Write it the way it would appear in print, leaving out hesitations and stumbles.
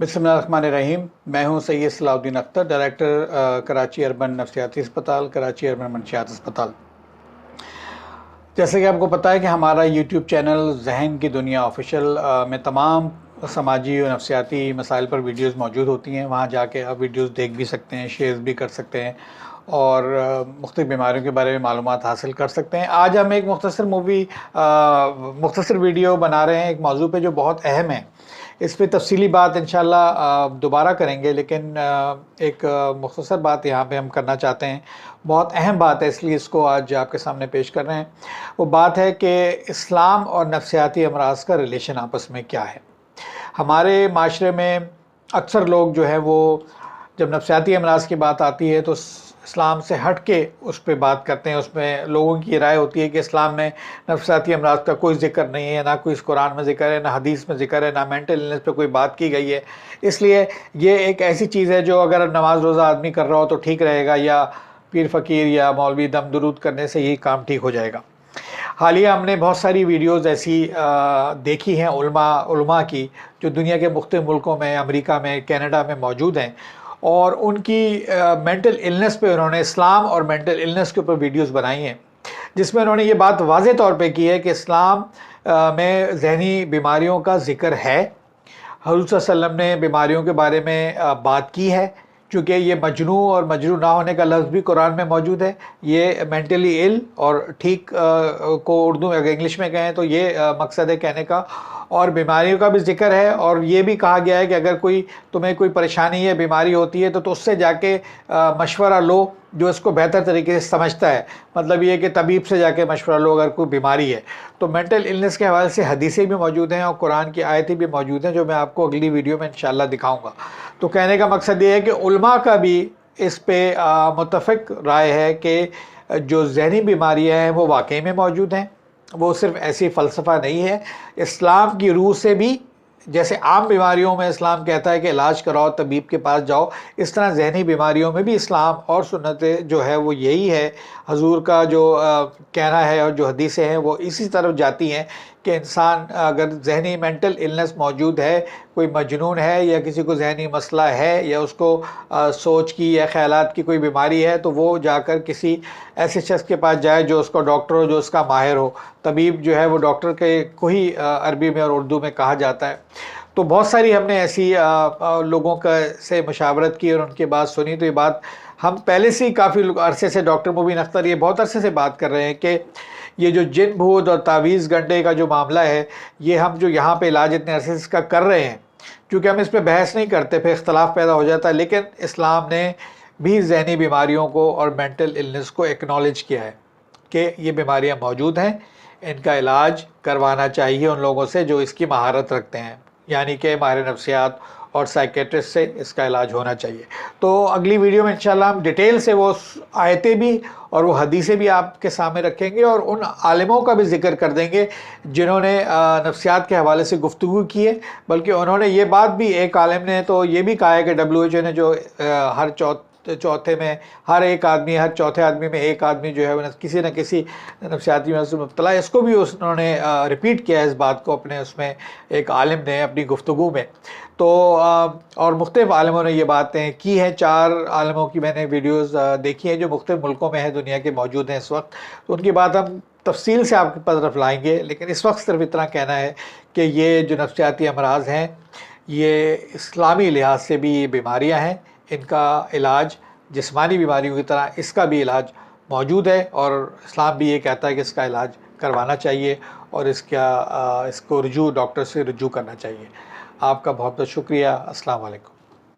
बिस्मिल्लाहिर्रहमानिर्रहीम। मैं हूं सैयद सलाउद्दीन अख्तर, डायरेक्टर कराची अर्बन नफ्सियाती अस्पताल, कराची अर्बन मंशियात अस्पताल। जैसे कि आपको पता है कि हमारा यूट्यूब चैनल जहन की दुनिया ऑफिशियल में तमाम समाजी और नफ्सियाती मसाइल पर वीडियोस मौजूद होती हैं। वहां जाके आप वीडियोस देख भी सकते हैं, शेयर भी कर सकते हैं और मुख्तलिफ बीमारियों के बारे में मालूमात हासिल कर सकते हैं। आज हम एक मुख्तसर वीडियो बना रहे हैं एक मौजू पे जो बहुत अहम है। इस पे तफसीली बात इंशाल्लाह दोबारा करेंगे, लेकिन एक मुख्तसर बात यहाँ पे हम करना चाहते हैं। बहुत अहम बात है, इसलिए इसको आज आपके सामने पेश कर रहे हैं। वो बात है कि इस्लाम और नफ्सियाती अमराज का रिलेशन आपस में क्या है। हमारे माशरे में अक्सर लोग जो है वो जब नफ्सियाती अमराज की बात आती है तो इस्लाम से हट के उस पर बात करते हैं। उसमें लोगों की राय होती है कि इस्लाम में नफ्सियाती अमराज का कोई जिक्र नहीं है, ना कोई कुरान में जिक्र है, ना हदीस में जिक्र है, ना मेंटल इलनेस पे कोई बात की गई है। इसलिए ये एक ऐसी चीज़ है जो अगर नमाज रोज़ा आदमी कर रहा हो तो ठीक रहेगा, या पीर फ़कीर या मौलवी दम दुरूद करने से यही काम ठीक हो जाएगा। हालिया हमने बहुत सारी वीडियोज़ ऐसी देखी हैं उलमा की, जो दुनिया के मुख्तलिफ मुल्कों में, अमेरिका में, कनाडा में मौजूद हैं, और उनकी मेंटल इलनेस पे उन्होंने इस्लाम और मेंटल इलनेस के ऊपर वीडियोस बनाई हैं, जिसमें उन्होंने ये बात वाज़े तौर पे की है कि इस्लाम में ज़हनी बीमारियों का ज़िक्र है। हुज़ूर सल्लल्लाहु अलैहि वसल्लम ने बीमारियों के बारे में बात की है, चूँकि ये मजनू और मजनू ना होने का लफ्ज़ भी कुरान में मौजूद है। ये मेंटली इल और ठीक को उर्दू में अगर इंग्लिश में कहें तो ये मकसद है कहने का। और बीमारियों का भी जिक्र है, और ये भी कहा गया है कि अगर तुम्हें कोई परेशानी या बीमारी होती है तो उससे जाके मशवरा लो जो इसको बेहतर तरीके से समझता है। मतलब ये कि तबीब से जाके मशवरा लो अगर कोई बीमारी है। तो मेंटल इलनेस के हवाले से हदीसें भी मौजूद हैं और कुरान की आयतें भी मौजूद हैं, जो मैं आपको अगली वीडियो में इंशाल्लाह दिखाऊंगा। तो कहने का मकसद ये है कि उलमा का भी इस पे मुत्तफ़िक़ राय है कि जो ज़हनी बीमारियाँ हैं वो वाकई में मौजूद हैं, वो सिर्फ ऐसी फ़लसफ़ा नहीं है। इस्लाम की रूह से भी, जैसे आम बीमारियों में इस्लाम कहता है कि इलाज कराओ, तबीब के पास जाओ, इस तरह ज़हनी बीमारियों में भी इस्लाम और सुन्नतें जो है वो यही है। हजूर का जो कहना है और जो हदीसें हैं वो इसी तरफ जाती हैं कि इंसान अगर ज़हनी मेंटल इलनेस मौजूद है, कोई मजनून है या किसी को ज़हनी मसला है या उसको सोच की या ख़यालात की कोई बीमारी है, तो वो जाकर किसी ऐसे शख्स के पास जाए जो उसका डॉक्टर हो, जो उसका माहिर हो। तबीब जो है वो डॉक्टर के को ही अरबी में और उर्दू में कहा जाता है। तो बहुत सारी हमने ऐसी लोगों का से मशावरत की और उनकी बात सुनी। तो ये बात हम पहले से ही काफ़ी अरसे से, डॉक्टर मुबीन अख्तर ये बहुत अरसे से बात कर रहे हैं कि ये जो जिन भूत और तावीज़ गंडे का जो मामला है, ये हम जो यहाँ पे इलाज इतने अरसे से इसका कर रहे हैं, क्योंकि हम इस पर बहस नहीं करते, फिर इख्तलाफ पैदा हो जाता है। लेकिन इस्लाम ने भी ज़हनी बीमारियों को और मेंटल इलनेस को एक्नॉलेज किया है कि ये बीमारियाँ मौजूद हैं, इनका इलाज करवाना चाहिए उन लोगों से जो इसकी महारत रखते हैं, यानी कि माहिर नफ्सियात और साइकेट्रिस्ट से इसका इलाज होना चाहिए। तो अगली वीडियो में इंशाल्लाह हम डिटेल से वो आयतें भी और वो हदीसें भी आपके सामने रखेंगे और उन आलिमों का भी जिक्र कर देंगे जिन्होंने नफ्सियात के हवाले से गुफ्तगू की है। बल्कि उन्होंने ये बात भी, एक आलिम ने तो ये भी कहा है कि WHO ने जो हर चौथे में हर चौथे आदमी में एक आदमी जो है वो किसी न किसी नफ्सियाती मर्ज़ में मुब्तला है। इसको भी उन्होंने रिपीट किया है, इस बात को अपने उसमें एक आलिम ने अपनी गुफ्तगू में। तो और मुख्तलिफ़ आलिमों ने ये बातें की हैं। 4 आलिमों की मैंने वीडियोज़ देखी हैं जो मुख्तलिफ़ मुल्कों में हैं, दुनिया के मौजूद हैं इस वक्त। तो उनकी बात हम तफसील से आपकी तरफ लाएंगे, लेकिन इस वक्त सिर्फ इतना कहना है कि ये जो नफ्सियाती अमराज हैं, ये इस्लामी लिहाज से भी ये बीमारियाँ हैं। इनका इलाज जिस्मानी बीमारियों की तरह इसका भी इलाज मौजूद है, और इस्लाम भी ये कहता है कि इसका इलाज करवाना चाहिए और इसको डॉक्टर से रुजू करना चाहिए। आपका बहुत बहुत शुक्रिया। अस्सलाम वालेकुम।